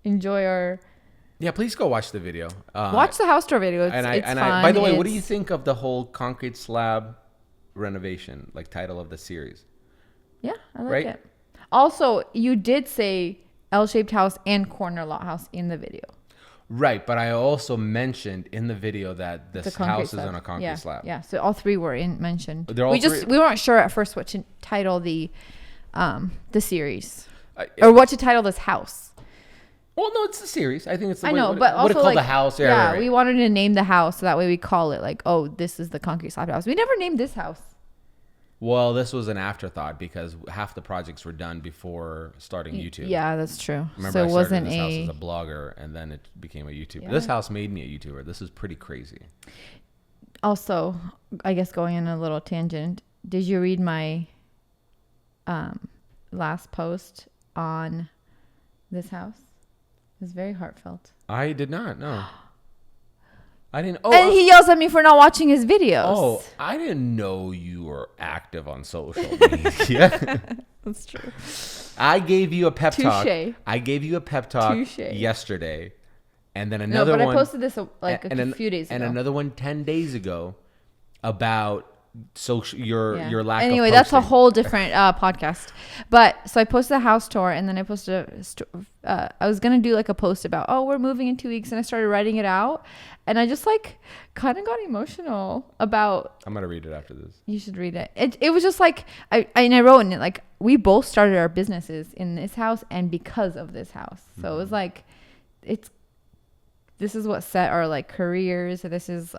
enjoy our. Yeah, please go watch the video. Watch the house tour video. It's fun. By the way, what do you think of the whole concrete slab renovation, like title of the series? Yeah, I like it. Also, you did say L-shaped house and corner lot house in the video. Right, but I also mentioned in the video that this house is on a concrete slab. Yeah, so all three were mentioned. We weren't sure at first what to title the series or what to title this house. Well, no, it's the series. I think it's the but also called the house. Yeah, right. We wanted to name the house so that way we call it like, oh, this is the concrete slab house. We never named this house. Well, this was an afterthought because half the projects were done before starting YouTube. Yeah, that's true. Remember, I started this house as a blogger, and then it became a YouTuber. Yeah. This house made me a YouTuber. This is pretty crazy. Also, I guess going in a little tangent, did you read my last post on this house? It was very heartfelt. I did not, no. I didn't. And he yells at me for not watching his videos. Oh, I didn't know you were active on social media. That's true. I gave you a pep talk. Touche. I gave you a pep talk Touche. yesterday, and then another No, but one. I posted this like a few days ago. And another one 10 days ago about social your lack of anyway, that's a whole different podcast. But so I posted a house tour, and then I posted I was gonna do like a post about, oh, we're moving in 2 weeks, and I started writing it out, and I just like kind of got emotional about. I'm gonna read it after this. You should read it. It was just like I wrote in it like, we both started our businesses in this house and because of this house. So it was like, this is what set our like careers. This is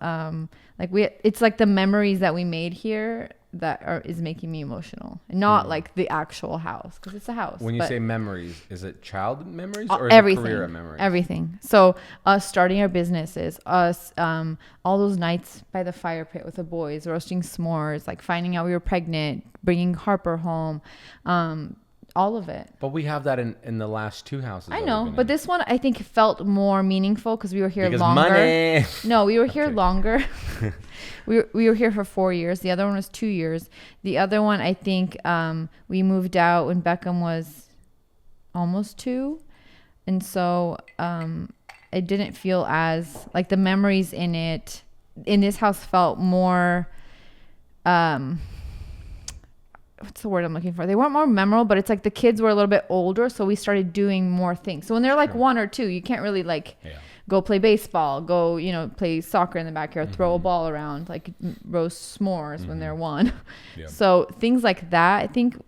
it's like the memories that we made here that is making me emotional, and not like the actual house, because it's a house. When you say memories, is it child memories or everything, career memories? Everything. So us starting our businesses, us all those nights by the fire pit with the boys, roasting s'mores, like finding out we were pregnant, bringing Harper home, all of it. But we have that in the last two houses. I know, but this one I think felt more meaningful because we were here because longer. Money. No, we were here longer. we were here for 4 years. The other one was 2 years. The other one, I think, we moved out when Beckham was almost 2, and so it didn't feel as like the memories in this house felt more. What's the word I'm looking for? They weren't more memorable, but it's like the kids were a little bit older, so we started doing more things. So when they're like 1 or 2, you can't really like go play baseball, go, play soccer in the backyard, throw a ball around, like roast s'mores when they're 1. Yeah. So things like that, I think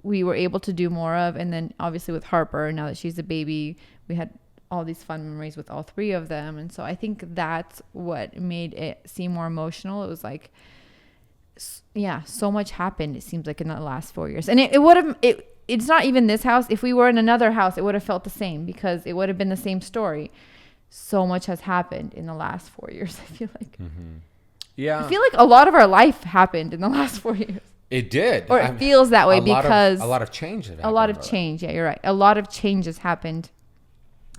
we were able to do more of. And then obviously with Harper, now that she's a baby, we had all these fun memories with all 3 of them. And so I think that's what made it seem more emotional. It was like, so much happened, it seems like, in the last 4 years. And it would have, it's not even this house. If we were in another house, it would have felt the same, because it would have been the same story. So much has happened in the last 4 years, I feel like. Mm-hmm. Yeah. I feel like a lot of our life happened in the last 4 years. It did. Or it feels that way because... a lot of change has happened. A lot of change, yeah, you're right. A lot of changes happened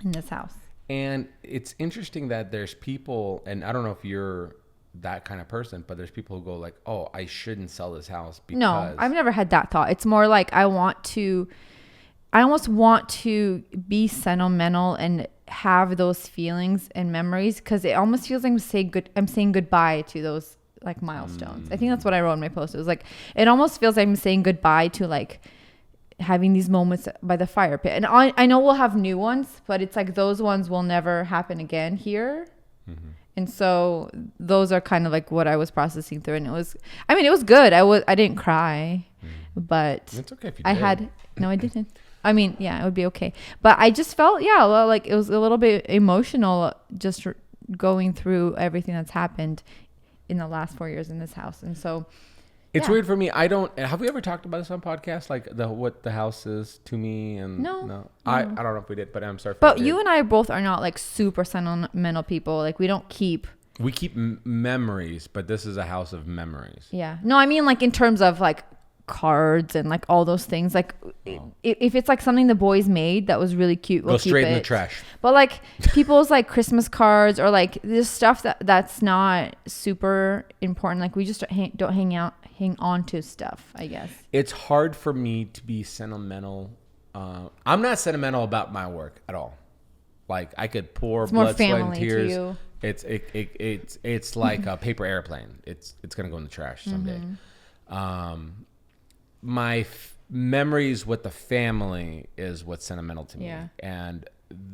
in this house. And it's interesting that there's people, and I don't know if you're that kind of person, but there's people who go like, oh, I shouldn't sell this house because... No, I've never had that thought. It's more like I almost want to be sentimental and have those feelings and memories, because it almost feels like I'm saying goodbye to those like milestones. I think that's what I wrote in my post. It was like, it almost feels like I'm saying goodbye to like having these moments by the fire pit. And I know we'll have new ones, but it's like those ones will never happen again here. Mm-hmm. And so those are kind of like what I was processing through. And it was good. I didn't cry, but it's okay if you did. No, I didn't. I mean, yeah, it would be okay. But I just felt, like it was a little bit emotional just going through everything that's happened in the last 4 years in this house. And so it's weird for me. Have we ever talked about this on podcast? Like what the house is to me? And no. I don't know if we did, but I'm sorry. But you and I both are not like super sentimental people. Like we keep memories, but this is a house of memories. Yeah. No, I mean like in terms of like cards and like all those things. Like if it's like something the boys made that was really cute, we'll go straight keep in the trash. But like people's like Christmas cards or like this stuff that's not super important. Like we just don't hang on to stuff, I guess. It's hard for me to be sentimental. I'm not sentimental about my work at all. Like I could pour blood, sweat, and tears. To you. It's like a paper airplane. It's gonna go in the trash someday. My memories with the family is what's sentimental to me. Yeah. And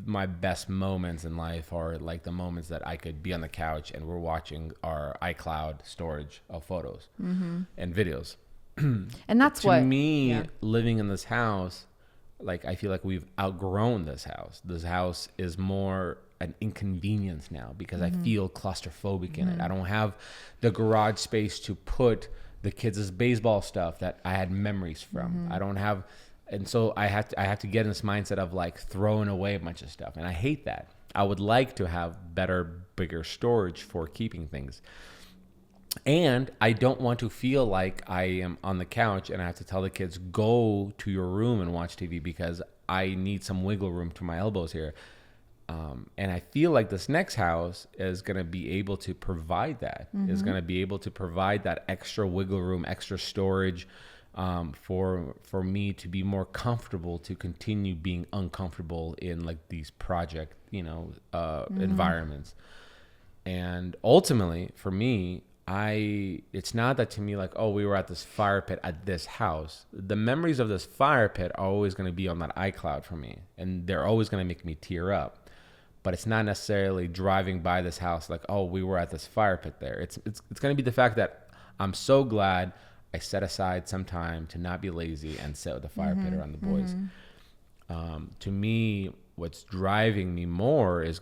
my best moments in life are like the moments that I could be on the couch and we're watching our iCloud storage of photos and videos. And that's to me, living in this house, like I feel like we've outgrown this house. This house is more an inconvenience now because I feel claustrophobic in it. I don't have the garage space to put the kids' baseball stuff that I had memories from. I don't have, and so I have to get in this mindset of like throwing away a bunch of stuff, and I hate that. I would like to have better, bigger storage for keeping things, and I don't want to feel like I am on the couch and I have to tell the kids go to your room and watch TV because I need some wiggle room to my elbows here. And I feel like this next house is going to be able to provide that, is going to be able to provide that extra wiggle room, extra storage, for me to be more comfortable to continue being uncomfortable in like these project, environments. And ultimately for me, it's not that to me like, oh, we were at this fire pit at this house. The memories of this fire pit are always going to be on that iCloud for me. And they're always going to make me tear up. But it's not necessarily driving by this house like, oh, we were at this fire pit there. It's going to be the fact that I'm so glad I set aside some time to not be lazy and sit with the fire pit around the boys. To me, what's driving me more is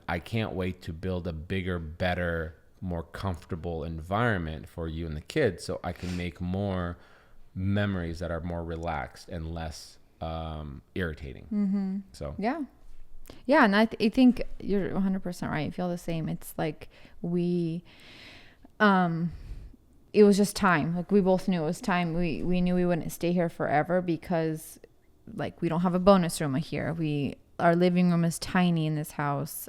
I can't wait to build a bigger, better, more comfortable environment for you and the kids so I can make more memories that are more relaxed and less irritating. So yeah, and I think you're 100% right. I feel the same. It's like it was just time. Like we both knew it was time. We knew we wouldn't stay here forever because like we don't have a bonus room here. Our living room is tiny in this house.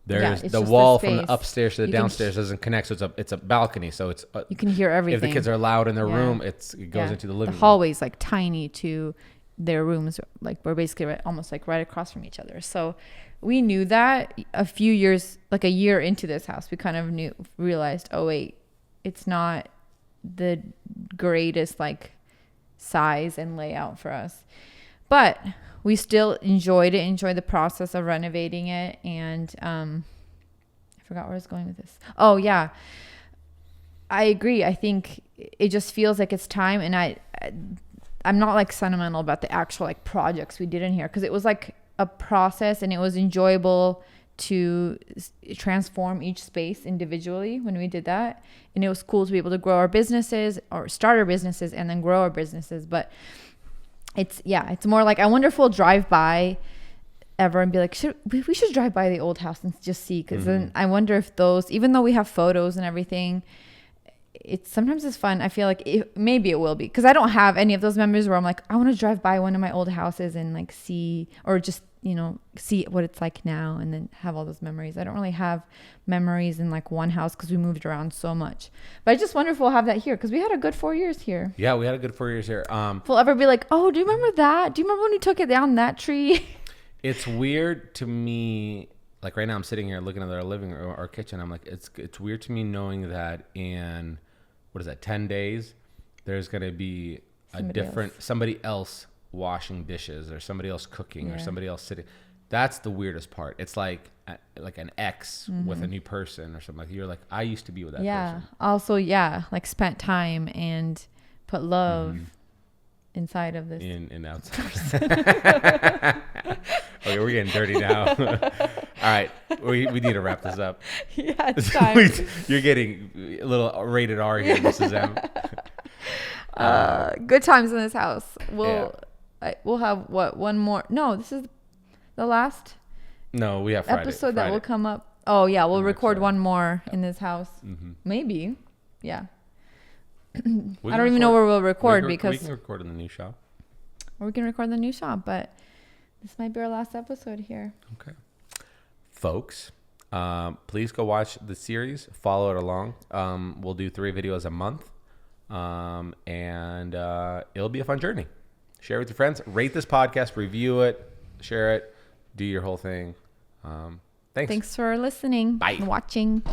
There's the wall from the upstairs to the downstairs doesn't connect, so it's a balcony. So it's you can hear everything. If the kids are loud in their room, it goes into the living room. The hallway's like tiny to their rooms. Like we're basically almost like right across from each other. So we knew that a year into this house, we kind of realized, oh wait, it's not the greatest like size and layout for us, but we still enjoyed the process of renovating it. And I forgot where I was going with this. Oh yeah, I agree. I think it just feels like it's time. And I'm not like sentimental about the actual like projects we did in here because it was like a process and it was enjoyable to transform each space individually when we did that. And it was cool to be able to grow our businesses or start our businesses and then grow our businesses. But it's more like, I wonder if we'll drive by ever and be like, we should drive by the old house and just see. Cause then I wonder if those, even though we have photos and everything, sometimes it's fun. I feel like maybe it will be, because I don't have any of those memories where I'm like, I want to drive by one of my old houses and like see, or just see what it's like now and then have all those memories. I don't really have memories in like one house because we moved around so much. But I just wonder if we'll have that here because we had a good 4 years here. Yeah, we had a good 4 years here. If we'll ever be like, oh, do you remember that? Do you remember when we took it down that tree? It's weird to me. Like right now I'm sitting here looking at our living room, our kitchen. I'm like, it's weird to me knowing that in, 10 days, there's going to be somebody else washing dishes or somebody else cooking or somebody else sitting. That's the weirdest part. It's like an ex with a new person or something. Like you're like, I used to be with that person. Also, like spent time and put love inside of this. In outside. Okay, we're getting dirty now. All right, we need to wrap this up. Yeah, it's time. You're getting a little rated R here, Mrs. M. Good times in this house. We'll have one more. No, this is the last. No, we have episode that will come up. Oh yeah, we'll record one more in this house. Maybe. Yeah. I don't even know where we'll record because we can record in the new shop. Or we can record in the new shop, but this might be our last episode here. Okay. Folks, please go watch the series. Follow it along. We'll do 3 videos a month. And it'll be a fun journey. Share it with your friends. Rate this podcast. Review it. Share it. Do your whole thing. Thanks. Thanks for listening. Bye. And watching.